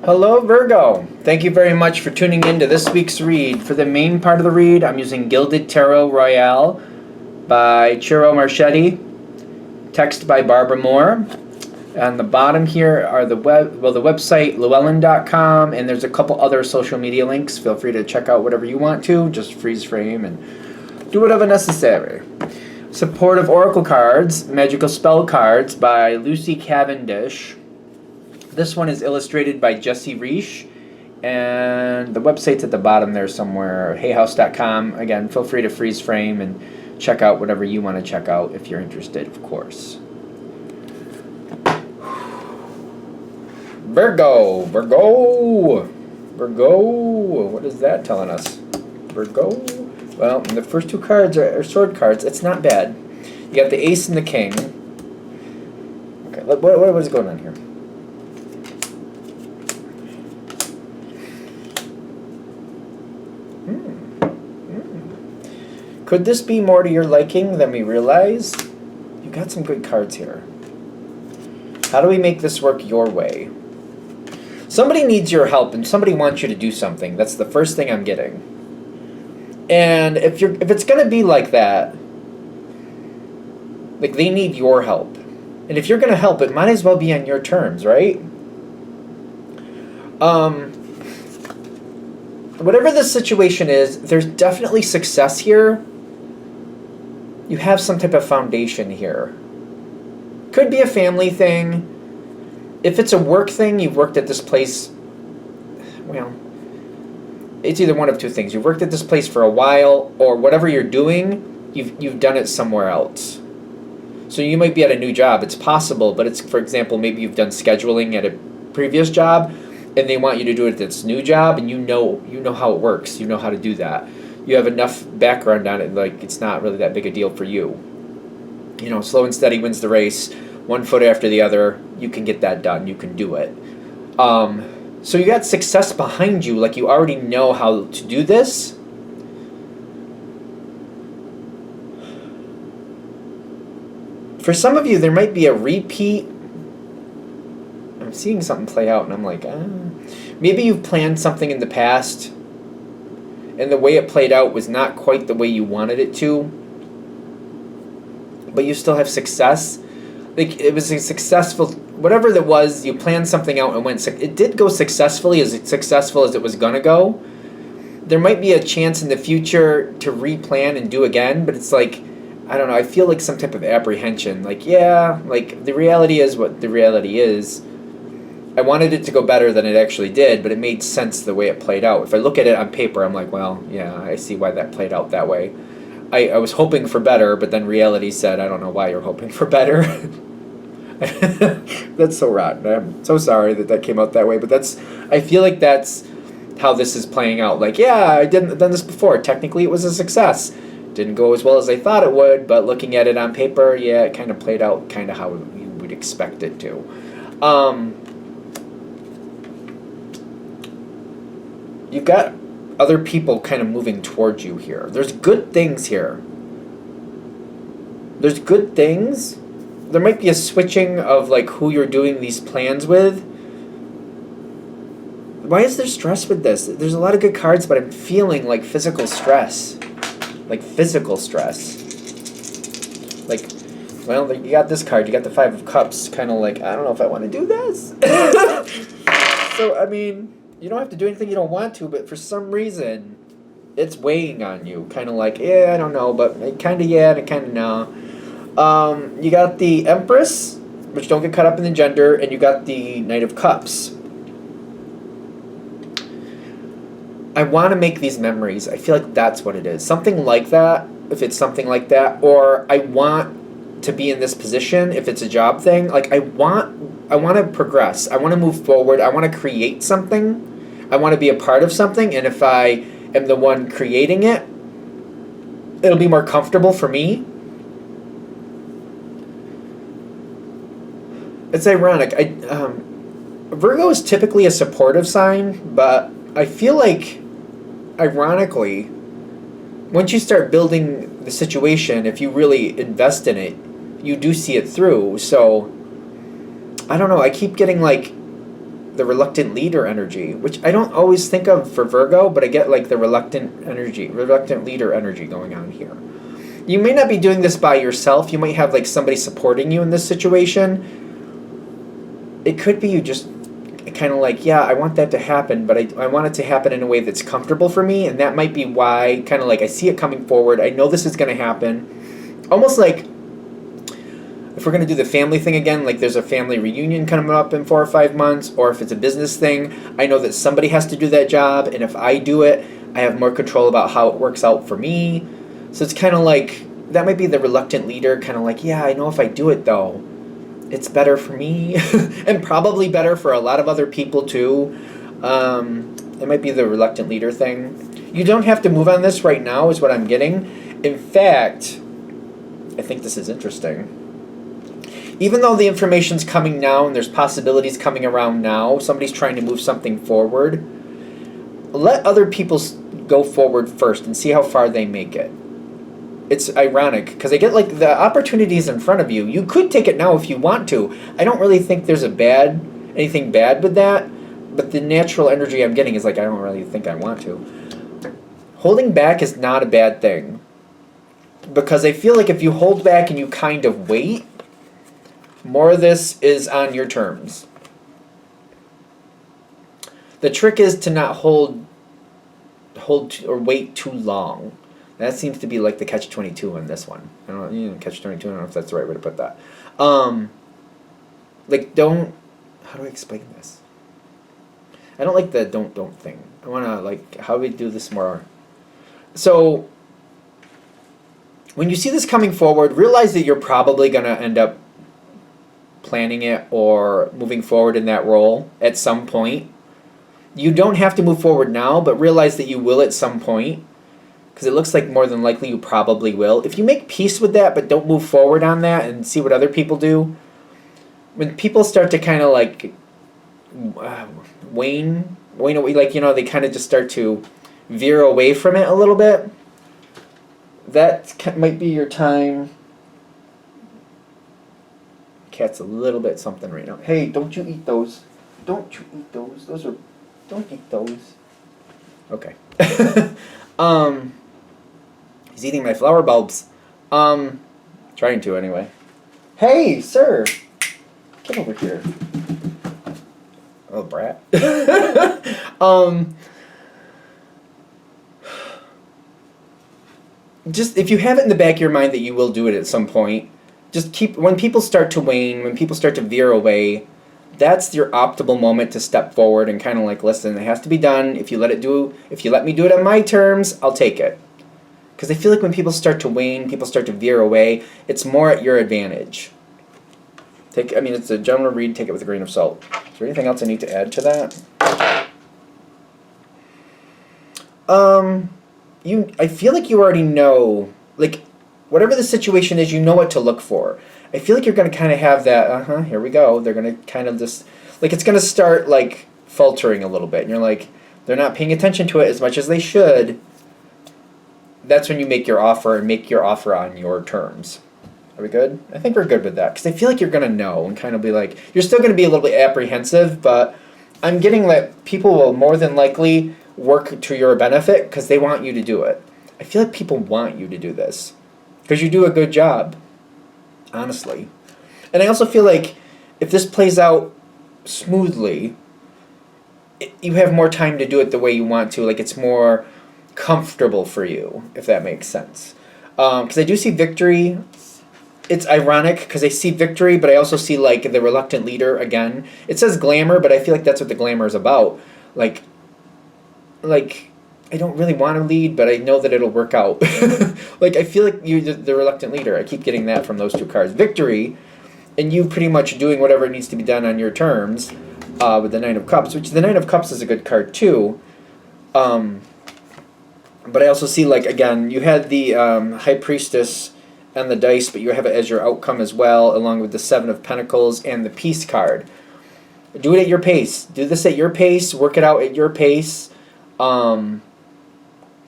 Hello, Virgo. Thank you very much for tuning in to this week's read. For the main part of the read, I'm using Gilded Tarot Royale by Ciro Marchetti, text by Barbara Moore. On the bottom here are the website llewellyn.com, and there's a couple other social media links. Feel free to check out whatever you want to. Just freeze frame and do whatever necessary. Supportive Oracle cards, Magical Spell cards by Lucy Cavendish. This one is illustrated by Jesse Reish, and the website's at the bottom there somewhere, hayhouse.com. Again, feel free to freeze frame and check out whatever you want to check out if you're interested, of course. Virgo. What is that telling us? Virgo. Well, the first two cards are sword cards. It's not bad. You got the ace and the king. Okay, what is going on here? Could this be more to your liking than we realize? You got some good cards here. How do we make this work your way? Somebody needs your help and somebody wants you to do something. That's the first thing I'm getting. And if it's going to be like that, like they need your help. And if you're going to help, it might as well be on your terms, right? Whatever the situation is, there's definitely success here. You have some type of foundation here. Could be a family thing. If it's a work thing, you've worked at this place, well, it's either one of two things. You've worked at this place for a while, or whatever you're doing, you've done it somewhere else. So you might be at a new job. It's possible, but it's, for example, maybe you've done scheduling at a previous job, and they want you to do it at this new job, and you know how it works. You know how to do that. You have enough background on it, like it's not really that big a deal for you. You know, slow and steady wins the race. One foot after the other, you can get that done. You can do it. So you got success behind you, like you already know how to do this. For some of you, there might be a repeat. I'm seeing something play out, and I'm like, maybe you've planned something in the past, and the way it played out was not quite the way you wanted it to, but you still have success. Like, it was a successful, whatever that was, you planned something out and it did go successfully, as successful as it was going to go. There might be a chance in the future to replan and do again, but it's like, I don't know, I feel like some type of apprehension. Like, yeah, like, the reality is what the reality is. I wanted it to go better than it actually did, but it made sense the way it played out. If I look at it on paper, I'm like, well, yeah, I see why that played out that way. I was hoping for better, but then reality said, I don't know why you're hoping for better. That's so rotten. I'm so sorry that came out that way, but I feel like that's how this is playing out. Like, yeah, I done this before. Technically, it was a success. Didn't go as well as I thought it would, but looking at it on paper, yeah, it kind of played out kind of how you would expect it to. You've got other people kind of moving towards you here. There's good things here. There's good things. There might be a switching of like who you're doing these plans with. Why is there stress with this? There's a lot of good cards, but I'm feeling like physical stress. Like physical stress. Like, well, you got this card. You got the Five of Cups. Kind of like, I don't know if I want to do this. So, I mean, you don't have to do anything you don't want to, but for some reason, it's weighing on you. Kind of like, yeah, I don't know, but kind of yeah, and kind of no. You got the Empress, which don't get caught up in the gender, and you got the Knight of Cups. I want to make these memories. I feel like that's what it is. Something like that, if it's something like that, or I want to be in this position, if it's a job thing. Like, I want to progress. I want to move forward. I want to create something. I want to be a part of something, and if I am the one creating it, it'll be more comfortable for me. It's ironic. Virgo is typically a supportive sign, but I feel like, ironically, once you start building the situation, if you really invest in it, you do see it through. So, I don't know. I keep getting like, the reluctant leader energy, which I don't always think of for Virgo, but I get like the reluctant leader energy going on here. You may not be doing this by yourself. You might have like somebody supporting you in this situation. It could be you just kind of like, yeah, I want that to happen, but I want it to happen in a way that's comfortable for me, and that might be why kind of like I see it coming forward. I know this is going to happen. Almost like if we're going to do the family thing again, like there's a family reunion coming up in 4 or 5 months, or if it's a business thing, I know that somebody has to do that job, and if I do it, I have more control about how it works out for me. So it's kind of like, that might be the reluctant leader, kind of like, yeah, I know if I do it though, it's better for me, and probably better for a lot of other people too. It might be the reluctant leader thing. You don't have to move on this right now, is what I'm getting. In fact, I think this is interesting. Even though the information's coming now and there's possibilities coming around now, somebody's trying to move something forward, let other people go forward first and see how far they make it. It's ironic because I get like the opportunities in front of you. You could take it now if you want to. I don't really think there's anything bad with that, but the natural energy I'm getting is like I don't really think I want to. Holding back is not a bad thing, because I feel like if you hold back and you kind of wait, more of this is on your terms. The trick is to not hold or wait too long. That seems to be like the catch-22 on this one. I don't know, catch-22, I don't know if that's the right way to put that. Like, don't... How do I explain this? I don't like the don't thing. I want to, like, how do we do this more? So, when you see this coming forward, realize that you're probably going to end up planning it or moving forward in that role at some point. You don't have to move forward now, but realize that you will at some point, because it looks like more than likely you probably will. If you make peace with that but don't move forward on that and see what other people do, when people start to kind of like wane away, like, they kind of just start to veer away from it a little bit, that might be your time. Cat's a little bit something right now. Hey, don't you eat those. Don't you eat those. Don't eat those. Okay. He's eating my flower bulbs. Trying to anyway. Hey, sir. Come over here. Oh, brat. Just, if you have it in the back of your mind that you will do it at some point, just when people start to wane, when people start to veer away, that's your optimal moment to step forward and kind of like, listen, it has to be done. If you let me do it on my terms, I'll take it. Because I feel like when people start to wane, people start to veer away, it's more at your advantage. It's a general read, take it with a grain of salt. Is there anything else I need to add to that? I feel like you already know, like, whatever the situation is, you know what to look for. I feel like you're going to kind of have that, here we go. They're going to kind of just, like, it's going to start, like, faltering a little bit. And you're like, they're not paying attention to it as much as they should. That's when you make your offer, and make your offer on your terms. Are we good? I think we're good with that, because I feel like you're going to know and kind of be like, you're still going to be a little bit apprehensive, but I'm getting that people will more than likely work to your benefit because they want you to do it. I feel like people want you to do this because you do a good job, honestly. And I also feel like if this plays out smoothly, you have more time to do it the way you want to. Like, it's more comfortable for you, if that makes sense. Because I do see victory. It's ironic because I see victory, but I also see, like, the reluctant leader again. It says glamour, but I feel like that's what the glamour is about. Like I don't really want to lead, but I know that it'll work out. Like, I feel like you're the reluctant leader. I keep getting that from those two cards. Victory, and you pretty much doing whatever needs to be done on your terms with the Nine of Cups, which the Nine of Cups is a good card too. But I also see, like, again, you had the High Priestess and the dice, but you have it as your outcome as well, along with the Seven of Pentacles and the Peace card. Do it at your pace. Do this at your pace. Work it out at your pace.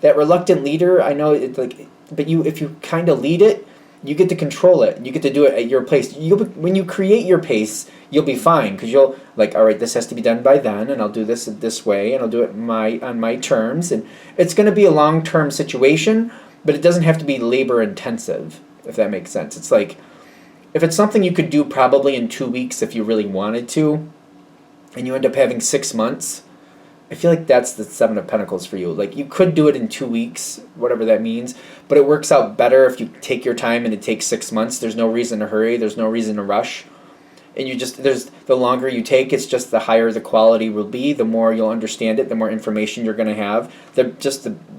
That reluctant leader, I know it's like, but if you kind of lead it, You get to control it. You get to do it at your pace. When you create your pace, you'll be fine because you'll like, all right, this has to be done by then, and I'll do this way, and I'll do it on my terms, and it's going to be a long-term situation, but it doesn't have to be labor intensive, if that makes sense. It's like if it's something you could do probably in 2 weeks if you really wanted to, and you end up having 6 months. I feel like that's the Seven of Pentacles for you. Like, you could do it in 2 weeks, whatever that means, but it works out better if you take your time and it takes 6 months. There's no reason to hurry. There's no reason to rush. And the longer you take, it's just the higher the quality will be, the more you'll understand it, the more information you're going to have, the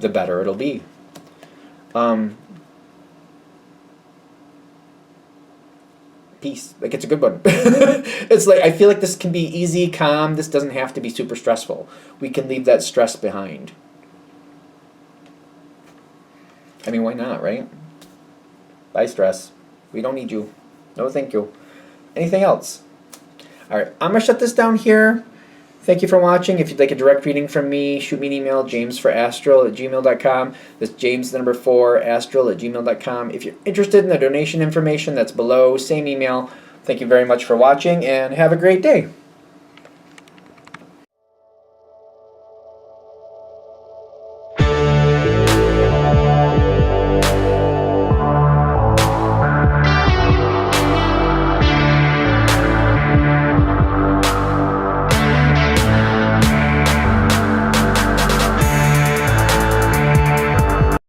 better it'll be. Peace. Like, it's a good one. It's like, I feel like this can be easy, calm. This doesn't have to be super stressful. We can leave that stress behind. I mean, why not, right? Bye, stress. We don't need you. No, thank you. Anything else? All right, I'm going to shut this down here. Thank you for watching. If you'd like a direct reading from me, shoot me an email, jamesforastral@gmail.com. That's James, the number 4, astral@gmail.com. If you're interested in the donation information, that's below. Same email. Thank you very much for watching, and have a great day.